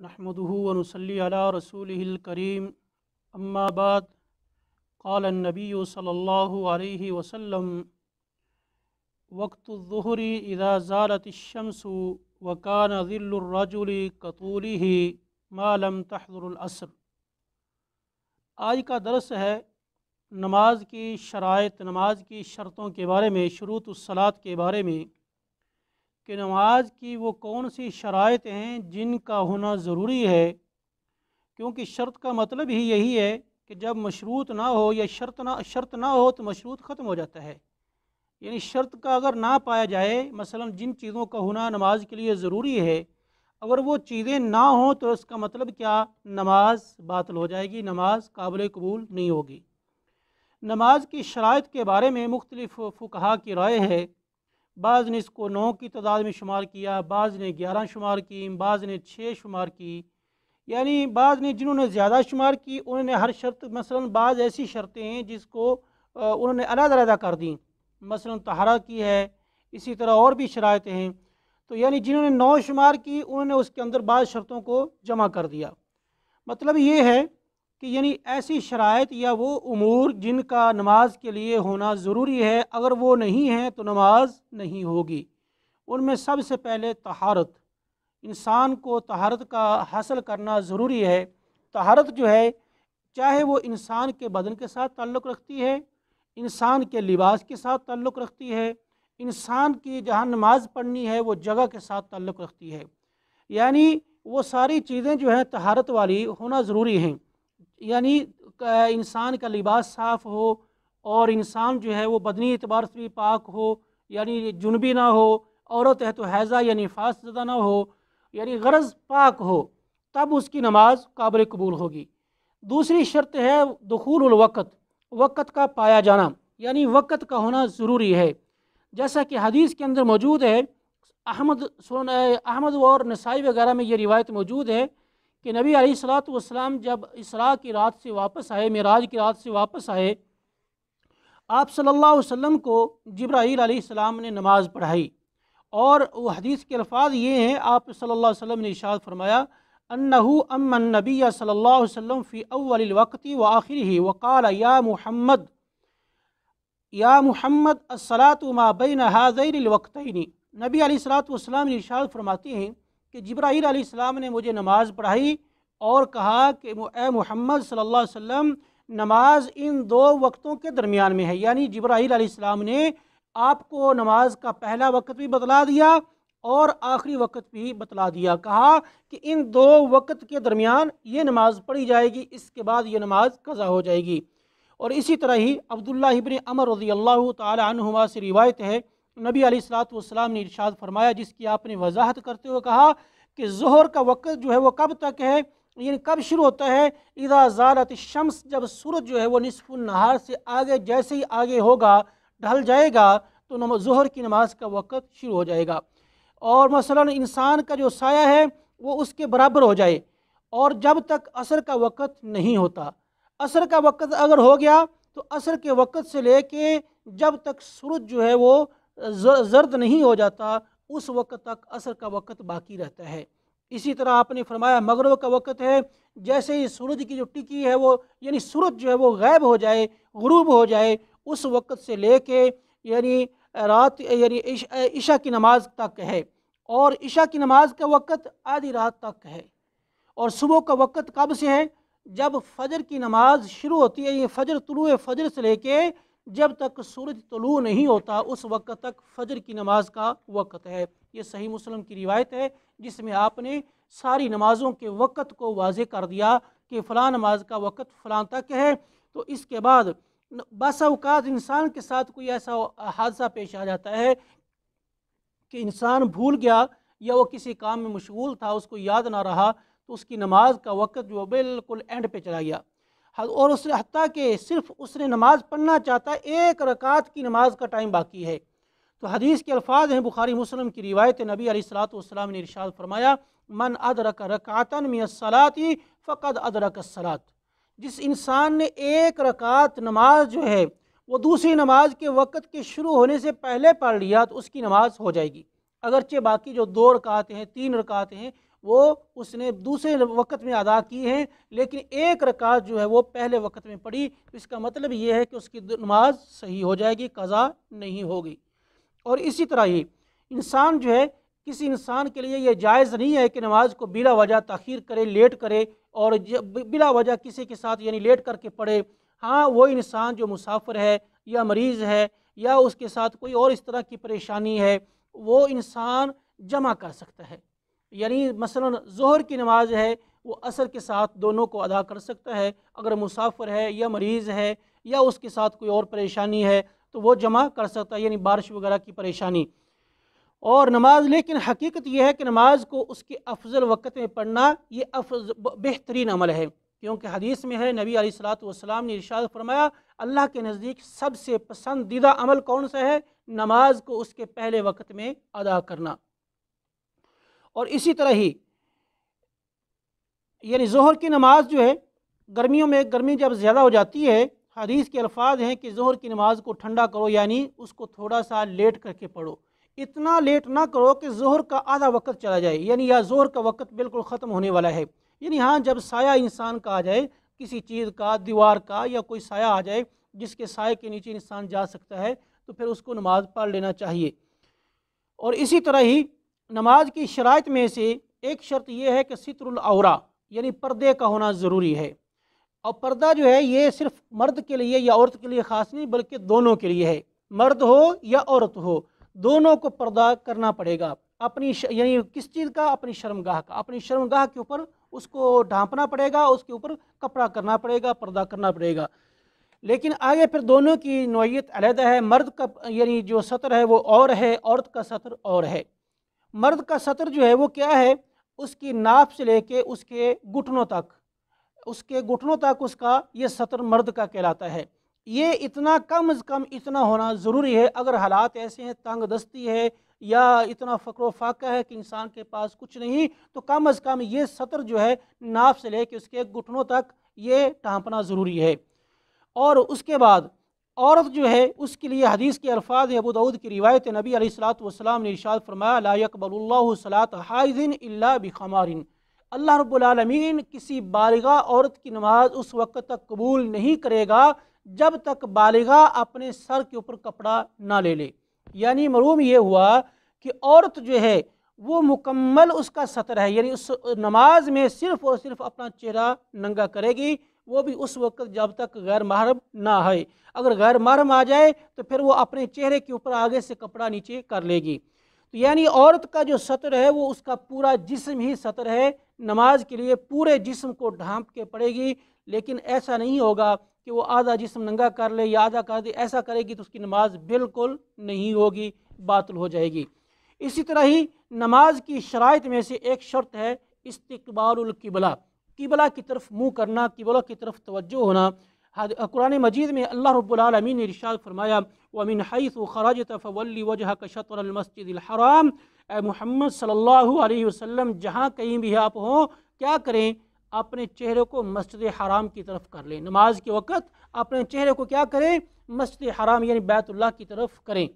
نحمده ونصلي على رسوله الكريم اما بعد قال النبي صلى الله عليه وسلم وقت الظهر اذا زالت الشمس وكان ظل الرجل كطوله ما لم تحضر العصر۔ آج کا درس ہے نماز کی شرائط، نماز کی شرطوں کے بارے میں، شروط الصلاۃ کے بارے میں کہ نماز کی وہ کون سی شرائط ہیں جن کا ہونا ضروری ہے، کیونکہ شرط کا مطلب ہی یہی ہے کہ جب مشروط نہ ہو یا شرط نہ ہو تو مشروط ختم ہو جاتا ہے۔ یعنی شرط کا اگر نہ پایا جائے، مثلا جن چیزوں کا ہونا نماز کے لیے ضروری ہے، اگر وہ چیزیں نہ ہوں تو اس کا مطلب کیا؟ نماز باطل ہو جائے گی، نماز قابل قبول نہیں ہوگی۔ نماز کی شرائط کے بارے میں مختلف فقہا کی رائے ہے۔ بعض نے اس کو 9 کی تعداد میں شمار کیا، بعض نے 11 شمار کی، بعض نے 6 شمار کی، یعنی بعض نے جنہوں نے زیادہ شمار کی انہوں نے ہر شرط، مثلا بعض ایسی شرطیں ہیں جس کو انہوں نے علیحدہ علیحدہ کر دیں، مثلا طہارت کی ہے، اسی طرح اور بھی شرائطیں ہیں، تو یعنی جنہوں نے 9 شمار کی انہوں نے اس کے اندر بعض شرطوں کو جمع کر دیا۔ مطلب یہ ہے کہ یعنی ایسی شرائط یا وہ امور جن کا نماز کے لیے ہونا ضروری ہے، اگر وہ نہیں ہیں تو نماز نہیں ہوگی۔ ان میں سب سے پہلے طہارت، انسان کو طہارت کا حاصل کرنا ضروری ہے۔ طہارت جو ہے چاہے وہ انسان کے بدن کے ساتھ تعلق رکھتی ہے، انسان کے لباس کے ساتھ تعلق رکھتی ہے، انسان کی جہاں نماز پڑھنی ہے وہ جگہ کے ساتھ تعلق رکھتی ہے، یعنی وہ ساری چیزیں جو ہیں طہارت والی ہونا ضروری ہیں۔ یعنی انسان کا لباس صاف ہو اور انسان جو ہے وہ بدنی اعتبار سے بھی پاک ہو، یعنی جنبی نہ ہو، عورت ہے تو حیضہ یا نفاس زدہ نہ ہو، یعنی غرض پاک ہو، تب اس کی نماز قابل قبول ہوگی۔ دوسری شرط ہے دخول الوقت، وقت کا پایا جانا، یعنی وقت کا ہونا ضروری ہے، جیسا کہ حدیث کے اندر موجود ہے۔ احمد اور نسائی وغیرہ میں یہ روایت موجود ہے کہ نبی علیہ الصلوۃ والسلام جب اسراء کی رات سے واپس آئے، معراج کی رات سے واپس آئے، آپ صلی اللہ علیہ وسلم کو جبرائیل علیہ السلام نے نماز پڑھائی، اور وہ حدیث کے الفاظ یہ ہیں، آپ صلی اللہ علیہ وسلم نے ارشاد فرمایا انہو اما النبی صلی اللہ علیہ وسلم فی اول الوقت وآخرہ وقال یا محمد الصلاۃ ما بین ہذین الوقتین۔ نبی علیہ الصلوۃ والسلام نے ارشاد فرماتے ہیں کہ جبرائیل علیہ السلام نے مجھے نماز پڑھائی اور کہا کہ اے محمد صلی اللہ علیہ وسلم، نماز ان 2 وقتوں کے درمیان میں ہے، یعنی جبرائیل علیہ السلام نے آپ کو نماز کا پہلا وقت بھی بتلا دیا اور آخری وقت بھی بتلا دیا، کہا کہ ان 2 وقت کے درمیان یہ نماز پڑھی جائے گی، اس کے بعد یہ نماز قضا ہو جائے گی۔ اور اسی طرح ہی عبداللہ ابن عمر رضی اللہ تعالی عنہما سے روایت ہے، نبی علیہ الصلوۃ والسلام نے ارشاد فرمایا، جس کی آپ نے وضاحت کرتے ہوئے کہا کہ ظہر کا وقت جو ہے وہ کب تک ہے، یعنی کب شروع ہوتا ہے؟ اذا زالت الشمس، جب سورج جو ہے وہ نصف النہار سے آگے، جیسے ہی آگے ہوگا، ڈھل جائے گا، تو ظہر کی نماز کا وقت شروع ہو جائے گا، اور مثلا انسان کا جو سایہ ہے وہ اس کے برابر ہو جائے، اور جب تک عصر کا وقت نہیں ہوتا۔ عصر کا وقت اگر ہو گیا تو عصر کے وقت سے لے کے جب تک سورج جو ہے وہ زرد نہیں ہو جاتا، اس وقت تک عصر کا وقت باقی رہتا ہے۔ اسی طرح آپ نے فرمایا مغرب کا وقت ہے، جیسے ہی سورج کی جو ٹکی ہے وہ، یعنی سورج جو ہے وہ غائب ہو جائے، غروب ہو جائے، اس وقت سے لے کے یعنی رات، یعنی عشاء کی نماز تک ہے، اور عشاء کی نماز کا وقت آدھی رات تک ہے۔ اور صبح کا وقت کب سے ہے؟ جب فجر کی نماز شروع ہوتی ہے، یہ فجر، طلوع فجر سے لے کے جب تک سورج طلوع نہیں ہوتا اس وقت تک فجر کی نماز کا وقت ہے۔ یہ صحیح مسلم کی روایت ہے، جس میں آپ نے ساری نمازوں کے وقت کو واضح کر دیا کہ فلاں نماز کا وقت فلاں تک ہے۔ تو اس کے بعد بعض اوقات انسان کے ساتھ کوئی ایسا حادثہ پیش آ جاتا ہے کہ انسان بھول گیا یا وہ کسی کام میں مشغول تھا، اس کو یاد نہ رہا، تو اس کی نماز کا وقت جو بالکل اینڈ پہ چلا گیا، اور اس نے حتیٰ کہ صرف اس نے نماز پڑھنا چاہتا ہے، 1 رکعت کی نماز کا ٹائم باقی ہے۔ تو حدیث کے الفاظ ہیں، بخاری مسلم کی روایت، نبی علیہ الصلوۃ والسلام نے ارشاد فرمایا من ادرک رکعۃ من الصلاۃ فقد ادرک الصلاۃ، جس انسان نے 1 رکعت نماز جو ہے وہ دوسری نماز کے وقت کے شروع ہونے سے پہلے پڑھ لیا تو اس کی نماز ہو جائے گی، اگرچہ باقی جو 2 رکعتیں ہیں، 3 رکعتیں ہیں، وہ اس نے دوسرے وقت میں ادا کی ہیں، لیکن ایک رکعت جو ہے وہ پہلے وقت میں پڑھی، تو اس کا مطلب یہ ہے کہ اس کی نماز صحیح ہو جائے گی، قضا نہیں ہوگی۔ اور اسی طرح ہی انسان جو ہے، کسی انسان کے لیے یہ جائز نہیں ہے کہ نماز کو بلا وجہ تاخیر کرے، لیٹ کرے اور بلا وجہ کسی کے ساتھ یعنی لیٹ کر کے پڑھے۔ ہاں، وہ انسان جو مسافر ہے یا مریض ہے یا اس کے ساتھ کوئی اور اس طرح کی پریشانی ہے، وہ انسان جمع کر سکتا ہے، یعنی مثلا ظہر کی نماز ہے وہ عصر کے ساتھ دونوں کو ادا کر سکتا ہے، اگر مسافر ہے یا مریض ہے یا اس کے ساتھ کوئی اور پریشانی ہے تو وہ جمع کر سکتا ہے، یعنی بارش وغیرہ کی پریشانی اور نماز۔ لیکن حقیقت یہ ہے کہ نماز کو اس کے افضل وقت میں پڑھنا یہ بہترین عمل ہے، کیونکہ حدیث میں ہے نبی علیہ الصلاۃ والسلام نے ارشاد فرمایا اللہ کے نزدیک سب سے پسندیدہ عمل کون سا ہے؟ نماز کو اس کے پہلے وقت میں ادا کرنا۔ اور اسی طرح ہی یعنی ظہر کی نماز جو ہے، گرمیوں میں گرمی جب زیادہ ہو جاتی ہے، حدیث کے الفاظ ہیں کہ ظہر کی نماز کو ٹھنڈا کرو، یعنی اس کو تھوڑا سا لیٹ کر کے پڑھو، اتنا لیٹ نہ کرو کہ ظہر کا آدھا وقت چلا جائے، یعنی یا ظہر کا وقت بالکل ختم ہونے والا ہے، یعنی ہاں جب سایہ انسان کا آ جائے، کسی چیز کا، دیوار کا یا کوئی سایہ آ جائے جس کے سائے کے نیچے انسان جا سکتا ہے، تو پھر اس کو نماز پڑھ لینا چاہیے۔ اور اسی طرح ہی نماز کی شرائط میں سے ایک شرط یہ ہے کہ ستر العورہ، یعنی پردے کا ہونا ضروری ہے، اور پردہ جو ہے یہ صرف مرد کے لیے یا عورت کے لیے خاص نہیں بلکہ دونوں کے لیے ہے، مرد ہو یا عورت ہو دونوں کو پردہ کرنا پڑے گا، اپنی یعنی کس چیز کا؟ اپنی شرمگاہ کا، اپنی شرمگاہ کے اوپر اس کو ڈھانپنا پڑے گا، اس کے اوپر کپڑا کرنا پڑے گا، پردہ کرنا پڑے گا۔ لیکن آگے پھر دونوں کی نوعیت علیحدہ ہے، مرد کا یعنی جو سطر ہے وہ اور ہے، عورت کا سطر اور ہے۔ مرد کا سطر جو ہے وہ کیا ہے؟ اس کی ناف سے لے کے اس کے گھٹنوں تک، اس کا یہ سطر مرد کا کہلاتا ہے۔ یہ اتنا کم از کم اتنا ہونا ضروری ہے، اگر حالات ایسے ہیں، تنگ دستی ہے یا اتنا فقر و فاقہ ہے کہ انسان کے پاس کچھ نہیں، تو کم از کم یہ سطر جو ہے ناف سے لے کے اس کے گھٹنوں تک یہ ڈھانپنا ضروری ہے۔ اور اس کے بعد عورت جو ہے اس کے لیے حدیث کے الفاظ ہیں، ابو داؤد کی روایت، نبی علیہ الصلوۃ والسلام نے ارشاد فرمایا لا يقبل اللہ صلاۃ حائض الا بخمار، اللہ رب العالمین کسی بالغہ عورت کی نماز اس وقت تک قبول نہیں کرے گا جب تک بالغہ اپنے سر کے اوپر کپڑا نہ لے لے، یعنی معلوم یہ ہوا کہ عورت جو ہے وہ مکمل اس کا سطر ہے، یعنی اس نماز میں صرف اور صرف اپنا چہرہ ننگا کرے گی، وہ بھی اس وقت جب تک غیر محرم نہ آئے، اگر غیر محرم آ جائے تو پھر وہ اپنے چہرے کے اوپر آگے سے کپڑا نیچے کر لے گی، تو یعنی عورت کا جو سطر ہے وہ اس کا پورا جسم ہی سطر ہے، نماز کے لیے پورے جسم کو ڈھانپ کے پڑے گی، لیکن ایسا نہیں ہوگا کہ وہ آدھا جسم ننگا کر لے یا آدھا کر دے، ایسا کرے گی تو اس کی نماز بالکل نہیں ہوگی، باطل ہو جائے گی۔ اسی طرح ہی نماز کی شرائط میں سے ایک شرط ہے استقبال القبلہ، قبلہ کی طرف منہ کرنا، قبلہ کی طرف توجہ ہونا۔ قرآن مجید میں اللہ رب العالمین نے ارشاد فرمایا وَمِنْ حَيْثُ خَرَجْتَ فَوَلِّ وَجْهَكَ شَطْرَ الْمَسْجِدِ الْحَرَامِ، اے محمد صلی اللہ علیہ وسلم جہاں کہیں بھی آپ ہوں کیا کریں؟ اپنے چہرے کو مسجد حرام کی طرف کر لیں، نماز کے وقت اپنے چہرے کو کیا کریں؟ مسجد حرام یعنی بیت اللہ کی طرف کریں،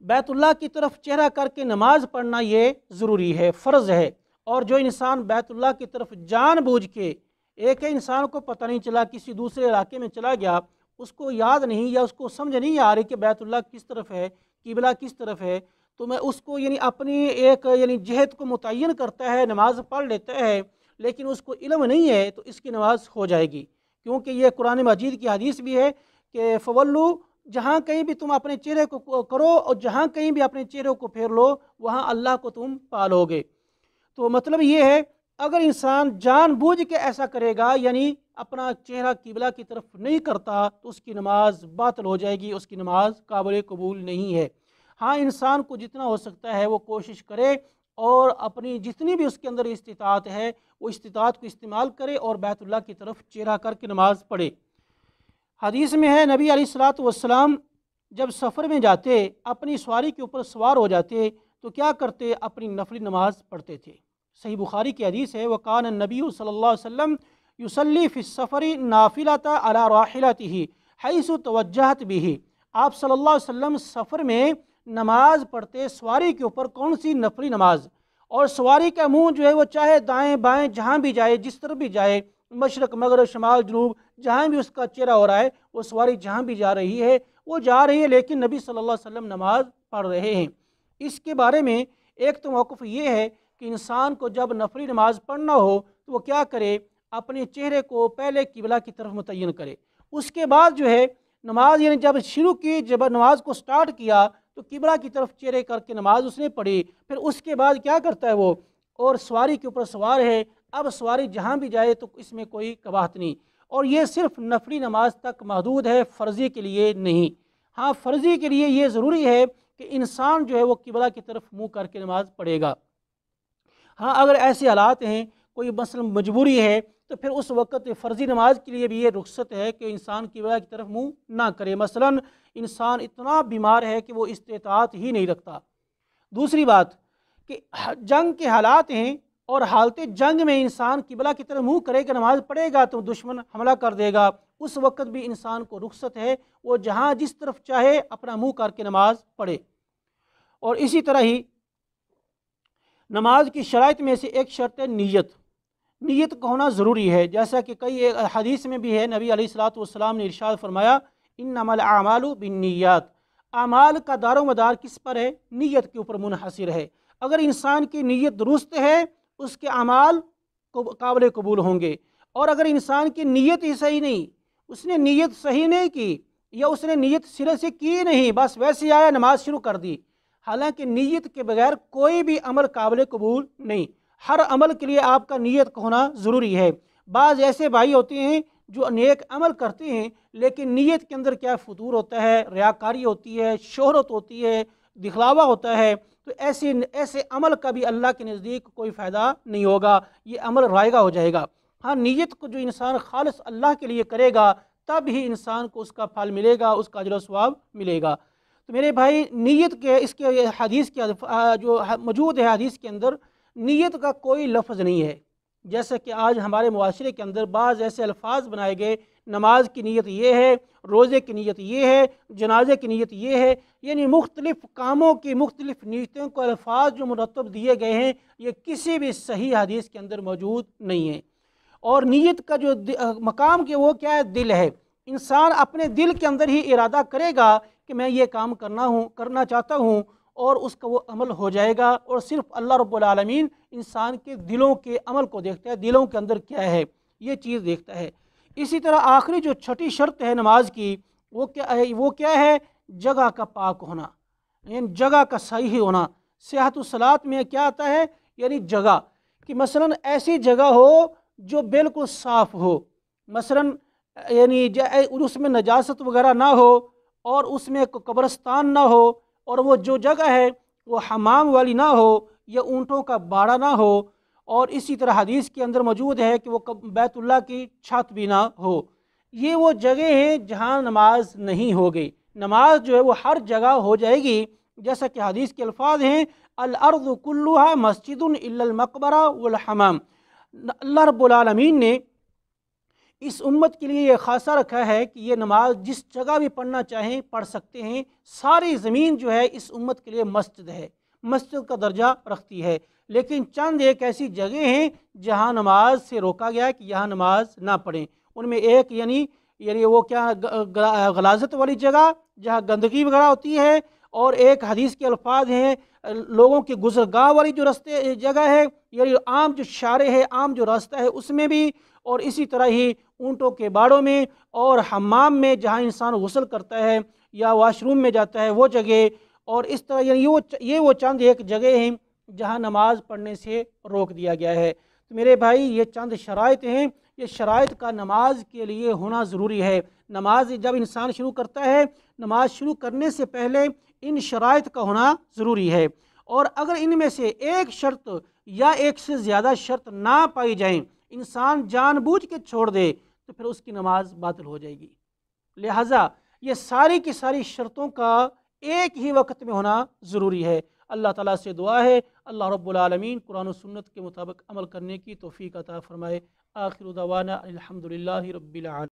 بیت اللہ کی طرف چہرہ کر کے نماز پڑھنا یہ ضروری ہے، فرض ہے۔ اور جو انسان بیت اللہ کی طرف جان بوجھ کے، ایک انسان کو پتہ نہیں چلا کسی دوسرے علاقے میں چلا گیا، اس کو یاد نہیں یا اس کو سمجھ نہیں آ رہی کہ بیت اللہ کس طرف ہے، قبلہ کس طرف ہے، تو میں اس کو یعنی اپنی ایک یعنی جہت کو متعین کرتا ہے، نماز پڑھ لیتا ہے، لیکن اس کو علم نہیں ہے تو اس کی نماز ہو جائے گی، کیونکہ یہ قرآن مجید کی حدیث بھی ہے کہ فولو، جہاں کہیں بھی تم اپنے چہرے کو کرو اور جہاں کہیں بھی اپنے چہرے کو پھیر لو وہاں اللہ کو تم پالو گے۔ تو مطلب یہ ہے اگر انسان جان بوجھ کے ایسا کرے گا یعنی اپنا چہرہ قبلہ کی طرف نہیں کرتا تو اس کی نماز باطل ہو جائے گی، اس کی نماز قابل قبول نہیں ہے۔ ہاں، انسان کو جتنا ہو سکتا ہے وہ کوشش کرے اور اپنی جتنی بھی اس کے اندر استطاعت ہے وہ استطاعت کو استعمال کرے اور بیت اللہ کی طرف چہرہ کر کے نماز پڑھے۔ حدیث میں ہے نبی علیہ الصلوۃ والسلام جب سفر میں جاتے، اپنی سواری کے اوپر سوار ہو جاتے تو کیا کرتے؟ اپنی نفلی نماز پڑھتے تھے۔ صحیح بخاری کی حدیث ہے وَقَانَ النَّبِيُّ صلی اللہ علیہ وسلم يُصَلِّي فِي السَّفَرِ نَافِلَةً عَلَى رَاحِلَتِهِ حَيْثُ تَوَجَّهَتْ بِهِ، آپ صلی اللہ علیہ وسلم سفر میں نماز پڑھتے سواری کے اوپر، کون سی؟ نفلی نماز، اور سواری کا منہ جو ہے وہ چاہے دائیں بائیں جہاں بھی جائے، جس طرف بھی جائے، مشرق مغرب شمال جنوب جہاں بھی اس کا چہرہ ہو رہا ہے، وہ سواری جہاں بھی جا رہی ہے وہ جا رہی ہے، لیکن نبی صلی اللہ علیہ وسلم نماز پڑھ رہے ہیں۔ اس کے بارے میں ایک تو موقف یہ ہے کہ انسان کو جب نفلی نماز پڑھنا ہو تو وہ کیا کرے، اپنے چہرے کو پہلے قبلہ کی طرف متعین کرے۔ اس کے بعد جو ہے نماز یعنی جب شروع کی، جب نماز کو سٹارٹ کیا تو قبلہ کی طرف چہرے کر کے نماز اس نے پڑھی، پھر اس کے بعد کیا کرتا ہے وہ، اور سواری کے اوپر سوار ہے، اب سواری جہاں بھی جائے تو اس میں کوئی قباحت نہیں۔ اور یہ صرف نفلی نماز تک محدود ہے، فرضی کے لیے نہیں۔ ہاں فرضی کے لیے یہ ضروری ہے کہ انسان جو ہے وہ قبلہ کی طرف منہ کر کے نماز پڑھے گا۔ ہاں اگر ایسے حالات ہیں، کوئی مثلا مجبوری ہے، تو پھر اس وقت فرضی نماز کے لیے بھی یہ رخصت ہے کہ انسان قبلہ کی طرف منہ نہ کرے۔ مثلا انسان اتنا بیمار ہے کہ وہ استطاعت ہی نہیں رکھتا۔ دوسری بات کہ جنگ کے حالات ہیں، اور حالت جنگ میں انسان قبلہ کی طرف منہ کرے گا، نماز پڑھے گا تو دشمن حملہ کر دے گا، اس وقت بھی انسان کو رخصت ہے، وہ جہاں جس طرف چاہے اپنا منہ کر کے نماز پڑھے۔ اور اسی طرح ہی نماز کی شرائط میں سے ایک شرط ہے نیت۔ نیت کا ہونا ضروری ہے، جیسا کہ کئی حدیث میں بھی ہے، نبی علیہ الصلوۃ والسلام نے ارشاد فرمایا انما الاعمال بالنیات، اعمال کا دار و مدار کس پر ہے؟ نیت کے اوپر منحصر ہے۔ اگر انسان کی نیت درست ہے اس کے اعمال قابل قبول ہوں گے، اور اگر انسان کی نیت ہی صحیح نہیں، اس نے نیت صحیح نہیں کی، یا اس نے نیت سرے سے کی نہیں، بس ویسے ہی آیا نماز شروع کر دی، حالانکہ نیت کے بغیر کوئی بھی عمل قابل قبول نہیں۔ ہر عمل کے لیے آپ کا نیت کا ہونا ضروری ہے۔ بعض ایسے بھائی ہوتے ہیں جو نیک عمل کرتے ہیں لیکن نیت کے اندر کیا فتور ہوتا ہے، ریاکاری ہوتی ہے، شہرت ہوتی ہے، دکھلاوا ہوتا ہے، تو ایسے عمل کا بھی اللہ کے نزدیک کوئی فائدہ نہیں ہوگا، یہ عمل رائگہ ہو جائے گا۔ ہاں نیت کو جو انسان خالص اللہ کے لیے کرے گا تب ہی انسان کو اس کا پھل ملے گا، اس کا اجر و ثواب ملے گا۔ تو میرے بھائی نیت کے اس کے حدیث کے جو موجود ہے حدیث کے اندر، نیت کا کوئی لفظ نہیں ہے۔ جیسا کہ آج ہمارے معاشرے کے اندر بعض ایسے الفاظ بنائے گئے، نماز کی نیت یہ ہے، روزے کی نیت یہ ہے، جنازے کی نیت یہ ہے، یعنی مختلف کاموں کی مختلف نیتوں کو الفاظ جو مرتب دیے گئے ہیں، یہ کسی بھی صحیح حدیث کے اندر موجود نہیں ہے۔ اور نیت کا جو مقام کے وہ کیا ہے؟ دل ہے۔ انسان اپنے دل کے اندر ہی ارادہ کرے گا کہ میں یہ کام کرنا چاہتا ہوں، اور اس کا وہ عمل ہو جائے گا۔ اور صرف اللہ رب العالمین انسان کے دلوں کے عمل کو دیکھتا ہے، دلوں کے اندر کیا ہے یہ چیز دیکھتا ہے۔ اسی طرح آخری جو چھٹی شرط ہے نماز کی، وہ کیا ہے؟ جگہ کا پاک ہونا، یعنی جگہ کا صحیح ہونا۔ صحت الصلاۃ میں کیا آتا ہے؟ یعنی جگہ، کہ مثلا ایسی جگہ ہو جو بالکل صاف ہو، مثلا یعنی اس میں نجاست وغیرہ نہ ہو، اور اس میں قبرستان نہ ہو، اور وہ جو جگہ ہے وہ حمام والی نہ ہو، یا اونٹوں کا باڑا نہ ہو، اور اسی طرح حدیث کے اندر موجود ہے کہ وہ بیت اللہ کی چھت بھی نہ ہو۔ یہ وہ جگہ ہیں جہاں نماز نہیں ہوگی۔ نماز جو ہے وہ ہر جگہ ہو جائے گی، جیسا کہ حدیث کے الفاظ ہیں الارض کلها مسجد الا المقبرہ والحمام۔ اللہ رب العالمین نے اس امت کے لیے یہ خاصہ رکھا ہے کہ یہ نماز جس جگہ بھی پڑھنا چاہیں پڑھ سکتے ہیں۔ ساری زمین جو ہے اس امت کے لیے مسجد ہے، مسجد کا درجہ رکھتی ہے، لیکن چند ایک ایسی جگہ ہیں جہاں نماز سے روکا گیا ہے کہ یہاں نماز نہ پڑھیں۔ ان میں ایک یعنی وہ کیا غلاظت والی جگہ جہاں گندگی وغیرہ ہوتی ہے، اور ایک حدیث کے الفاظ ہیں لوگوں کی گزرگاہ والی جو جگہ ہے، یعنی عام جو شارع ہے، عام جو راستہ ہے اس میں بھی، اور اسی طرح ہی اونٹوں کے باڑوں میں، اور حمام میں جہاں انسان غسل کرتا ہے یا واش روم میں جاتا ہے وہ جگہ، اور اس طرح یعنی یہ وہ چند ایک جگہ ہیں جہاں نماز پڑھنے سے روک دیا گیا ہے۔ تو میرے بھائی یہ چند شرائط ہیں، یہ شرائط کا نماز کے لیے ہونا ضروری ہے۔ نماز جب انسان شروع کرتا ہے، نماز شروع کرنے سے پہلے ان شرائط کا ہونا ضروری ہے، اور اگر ان میں سے ایک شرط یا ایک سے زیادہ شرط نہ پائی جائیں، انسان جان بوجھ کے چھوڑ دے تو پھر اس کی نماز باطل ہو جائے گی۔ لہٰذا یہ ساری کی ساری شرطوں کا ایک ہی وقت میں ہونا ضروری ہے۔ اللہ تعالیٰ سے دعا ہے اللہ رب العالمین قرآن و سنت کے مطابق عمل کرنے کی توفیق عطا فرمائے۔ آخر دعوانا الحمدللہ رب العالمین۔